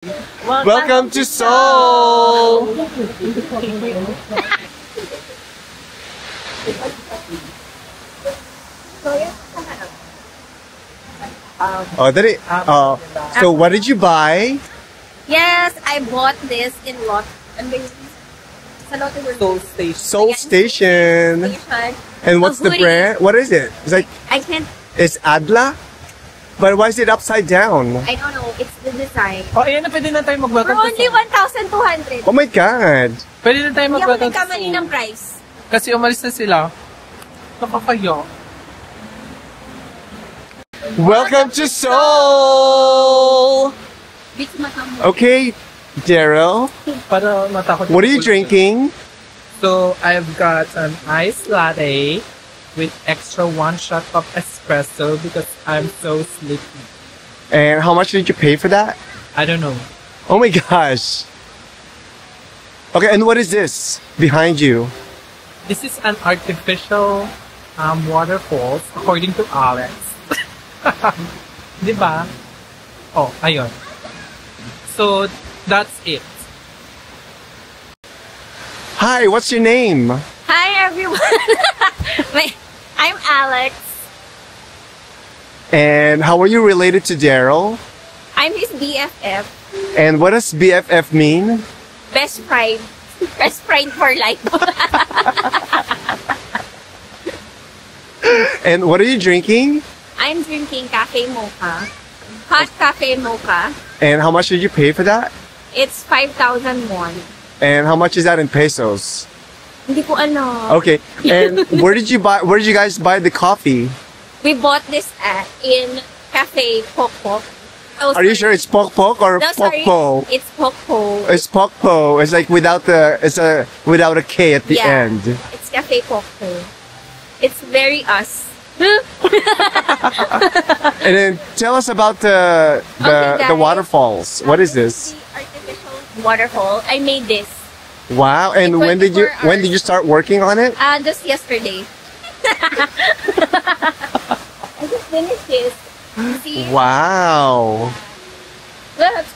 Welcome to Seoul! So what did you buy? Yes, I bought this in Seoul Station. And what's the brand? What is it? It's like it's Adla? But why is it upside down? I don't know. It's the design. Oh, ayan na, pwede na tayo For mag-welcome only 1,200. Oh my God! Pwede na tayo Hindi ako mag-welcome nagkamali ng price. Kasi umalis na sila. Nakakayo. Welcome to Seoul! Okay, Daryl. Para matakot. What are you drinking? So, I've got an iced latte with extra 1 shot of espresso because I'm so sleepy. And how much did you pay for that? I don't know. Oh my gosh. Okay, and what is this behind you? This is an artificial waterfalls according to Alex. Diba? Oh, ayun. So, that's it. Hi, what's your name? Hi, everyone. I'm Alex. And how are you related to Daryl? I'm his BFF. And what does BFF mean? Best friend. Best friend for life. And what are you drinking? I'm drinking cafe mocha. Hot cafe mocha. And how much did you pay for that? It's 5,000 won. And how much is that in pesos? Hindi ko alam. Okay. And where did you guys buy the coffee? We bought this in Cafe Pok Pok. Oh, Are you sure it's Pok Pok or No, Pok sorry. Po? It's Pok Po. It's Pok Po. It's like without a K at the end. It's Cafe Pok Po. It's very us. And then tell us about the waterfalls. What is this? The artificial waterfall. I made this. Wow. And when did you start working on it? Just yesterday. I just finished this. See? Wow. Look.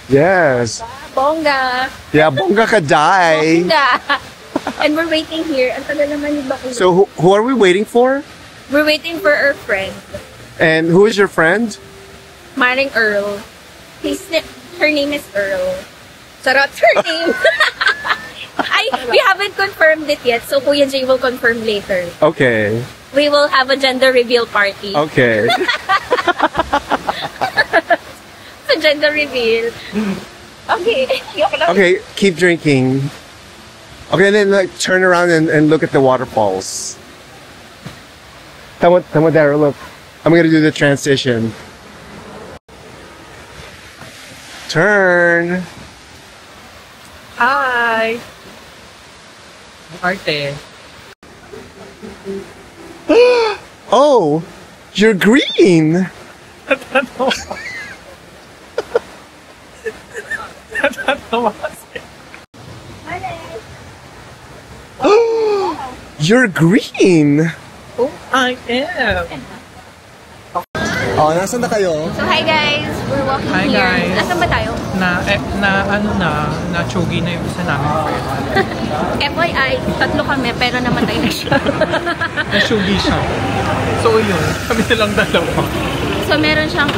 Yes. Bongga. Yeah, bongga kaday. Bongga. And we're waiting here. Ang tagal naman yung bakula. So who are we waiting for? We're waiting for our friend. And who is your friend? Maring Earl. Her name is Earl. Sarot her name. We haven't confirmed it yet, so Kuya Jay will confirm later. Okay. We will have a gender reveal party. Okay. So gender reveal. Okay. Okay, keep drinking. Okay, then turn around and look at the waterfalls. Tama there, look. I'm gonna do the transition. Turn. Hi! Arte. Oh, you're green. You're green. Oh, I am. Oh, nasan na kayo? So hi guys, we're walking Hi, here. guys. Nasaan ba tayo? Na-chogi na yung isa namin friend. FYI, 3 kami pero namatay na siya. Na-chogi siya. So yun, kami silang dalawa. So meron siyang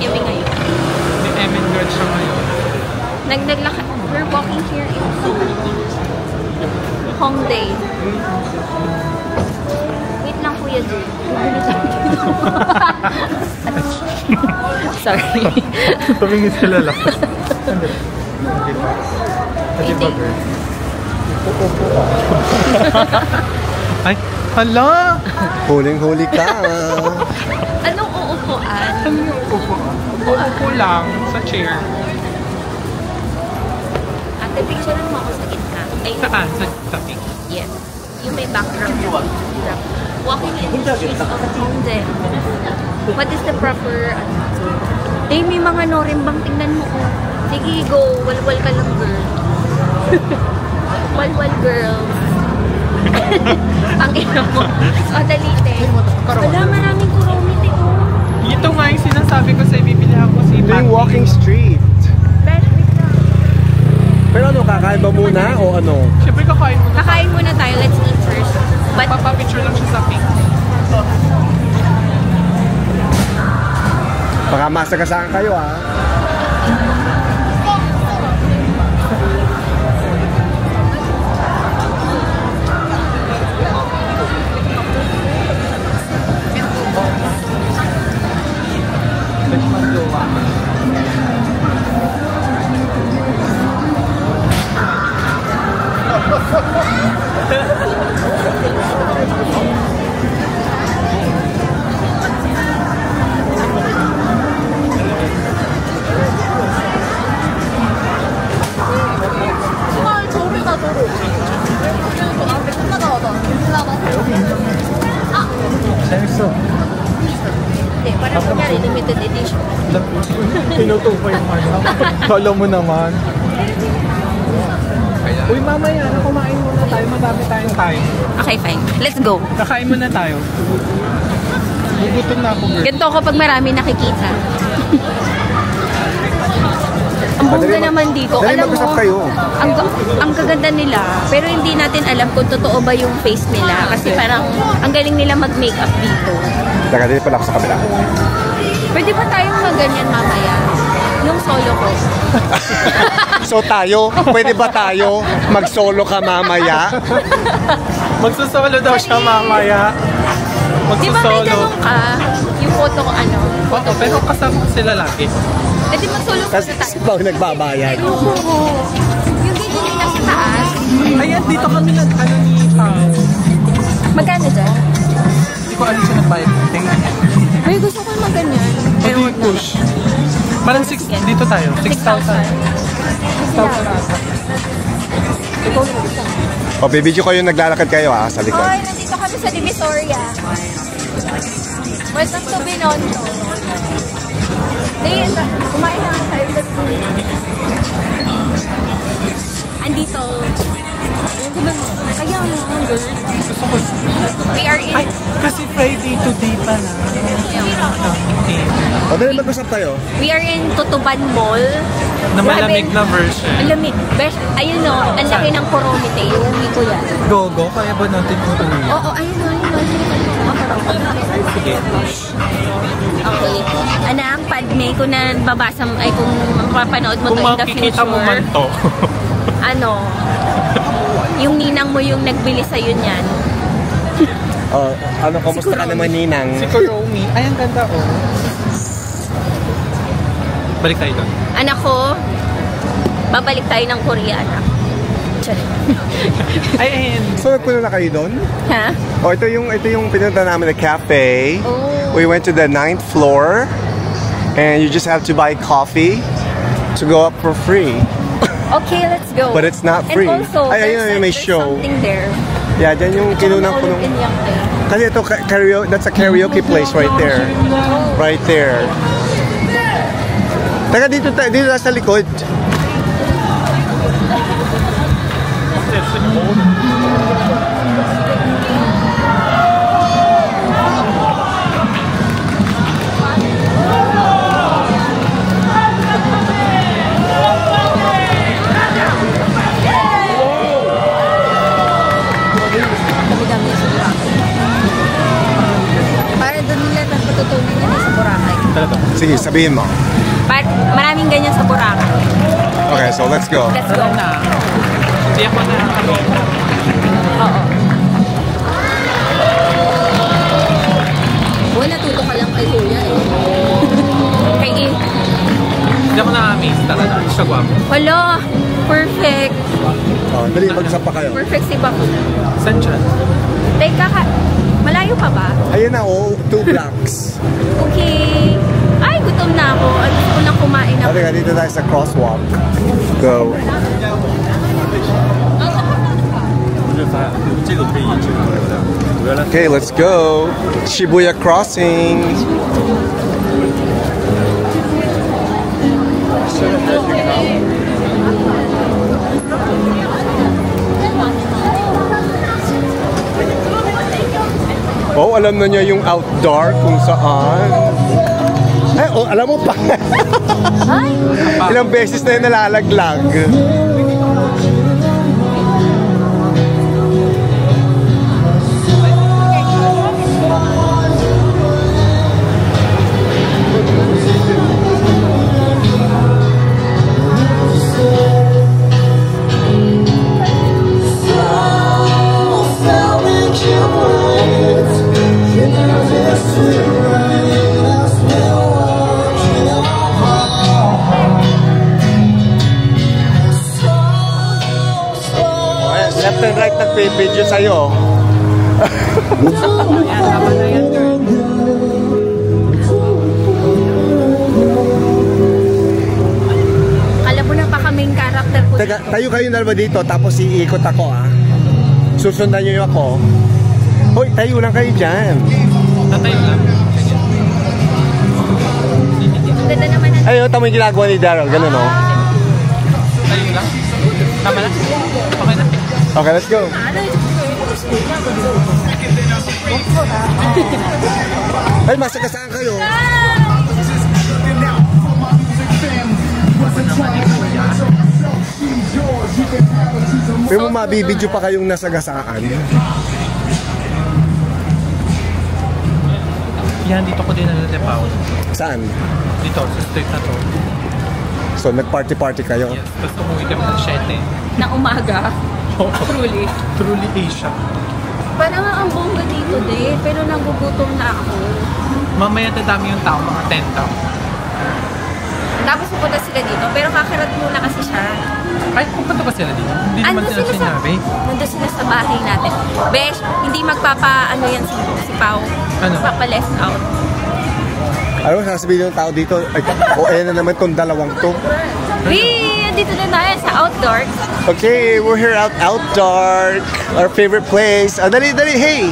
Emi ngayon. May Eminem siya ngayon. We're walking here in Hongdae. Wait lang Kuya Jay. Sorry. Tumingin sila lang. Kasi ba girl? Ay, hala! Huling-huli ka. Anong uupuan? Ano yung upuan? Upo lang sa chair. Ate, picture mo ako sa gitna. Ay, Saan? Sa pink? yes. Yung may background. Walking in the streets of Hongdae. What is the proper may mga norimbang tingnan mo ko. Sige, go. Walwal ka lang, girl. Walwal, girl. Ang ina mo. O, dalite. Wala, maraming kuromite, oh. Yeah, Ito nga yung sinasabi ko sa bibili ako si Ito yung walking street. Best week na. Pero ano, kakain ba muna o ano? Siyempre kakain mo na. Kakain muna tayo. Let's eat first. But Papapicture lang siya sa pink. Baka masagasaan kayo ha. 재밌어. hindi, parang kunyari limited edition. Tinutupa yung ano. Kala mo naman. Uy, mamaya na kumain muna tayo. Madami tayong time. Okay, fine. Let's go. Kakain muna tayo. Gugutom na ako, girl. Ganito kapag marami nakikita. Ang bongga naman dito. Dali Alam mag-usap mo, kayo. ang kaganda nila. Pero hindi natin alam kung totoo ba yung face nila. Kasi parang ang galing nila mag-makeup dito. Teka, dito pala ako sa kabila. Pwede ba tayong maganyan mamaya? Yung solo ko. So tayo, pwede ba tayo mag-solo ka mamaya? Magsusolo daw siya mamaya. Di ba may Magsusolo. ganun ka? Yung photo ko ano? Oo, pero kasama ko sila lagi. Pwede mag-solo ko Tapos sa tayo. pag nagbabayad. Oo. Yung ganyan yung nasa taas. Ayan, dito kami nag-ano ni Pao. Magkano dyan? Hindi ko alam siya nagbayad. Tingnan. Ay, gusto ko yung maganyan. Pero wag na. Push. Parang 6, dito tayo. 6,000. 6,000 ata. O, bibidyo kayo, naglalakad kayo ha, sa likod. Hoy, nandito kami sa Divisoria. Welcome to Binondo. Dahil, kumain na nga tayo. Let's go. Andito. Kaya mo, girl. Gusto ko. We are in... Ay, kasi Friday today pa na. O, dali mag-usap tayo. We are in Tutuban Mall. Na malamig na version. Ang lamig. Ayun o, ang laki ng Coromite. Uuwi ko yan. Gogo, kaya ba natin ito? Oo, ayun o, Ay, sige. Okay. Anak, Padme, kung nababasa mo, ay kung mapapanood mo Kung to in the makikita future, mo man to. ano, yung ninang mo yung nagbili sa'yo niyan. O, ano, kamusta ka naman, Ninang? Si Kuromi. Ay, ang ganda oh. Balik tayo doon. Anak ko, babalik tayo ng Korea, anak. Ay, ayun. So, nagpunta na kayo doon? Ha? O, ito yung pinunta namin na cafe. Oh. We went to the 9th floor. And you just have to buy coffee to go up for free. Okay, let's go. But it's not free. And also, Ay, ayun, may there's show. something there. Yeah, dyan yung kinunang ko nung... Kasi ito, karaoke, that's a karaoke place right there. Right there. Teka, dito sa likod. Para doon nila napatutunan yan sa Boracay. Sige, sabihin mo. Maraming ganyan sa Boracay. Okay, so let's go. Let's go. Tara na. Hindi ako na kami. Oo. Uy, natuto ka lang kay Kuya eh. Kay E. Hindi ako na-amaze talaga. Siya guwapo. Hello! Perfect. Oh, dali, mag-usap pa kayo. Perfect si Baku. Saan siya? Teka, malayo pa ba? Ayun na, oh, 2 blocks. Okay. Ay, gutom na ako. At gusto ko lang kumain O, ako. teka, dito tayo sa crosswalk. Go. Okay, let's go. Shibuya Crossing. Oh, Wow, alam na niya yung outdoor kung saan. Ay, oh, alam mo pa. Ilang beses na yung nalalaglag. Left and right nagpipidyo sa'yo. Alam mo na pa kaming character ko. Teka, tayo kayo dalawa dito, tapos iikot ako ah. Susundan niyo ako. Hoy, tayo lang kayo dyan. Tatayo lang. Ganda naman ang... Ayun, tama yung ginagawa ni Daryl. Ganun o. Tayo lang. Tama na? Okay na. Okay, let's go. Ay, masagasaan kayo. Pero mabibidyo pa kayong nasagasaan. Yan, dito ko din nalalapaw. Saan? Dito, sa street na to. So, nag-party-party kayo? Yes, tapos umuwi kami ng 7. Na umaga. Truly. Truly Asia. Parang ang bongga dito din, pero nagugutom na ako. Mamaya dadami yung tao, mga 10 tao. Tapos pupunta sila dito, pero kakarad muna kasi siya. Ay, pupunta ba sila dito? Hindi naman sila sinabi. Nandun sila sa bahay natin. Besh, hindi ano yan si Pao. Ano? Magpapa-less out. Ano sasabihin ng tao dito? Ay, ayan na naman itong dalawang to. Dito na tayo sa outdoor. Okay, we're here outdoor. Our favorite place. Dali, hey!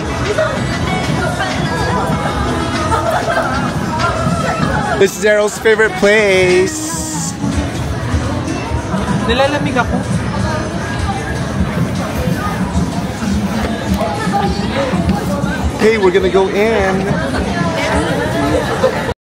This is Daryl's favorite place. Nilalamig ako. Okay, we're gonna go in.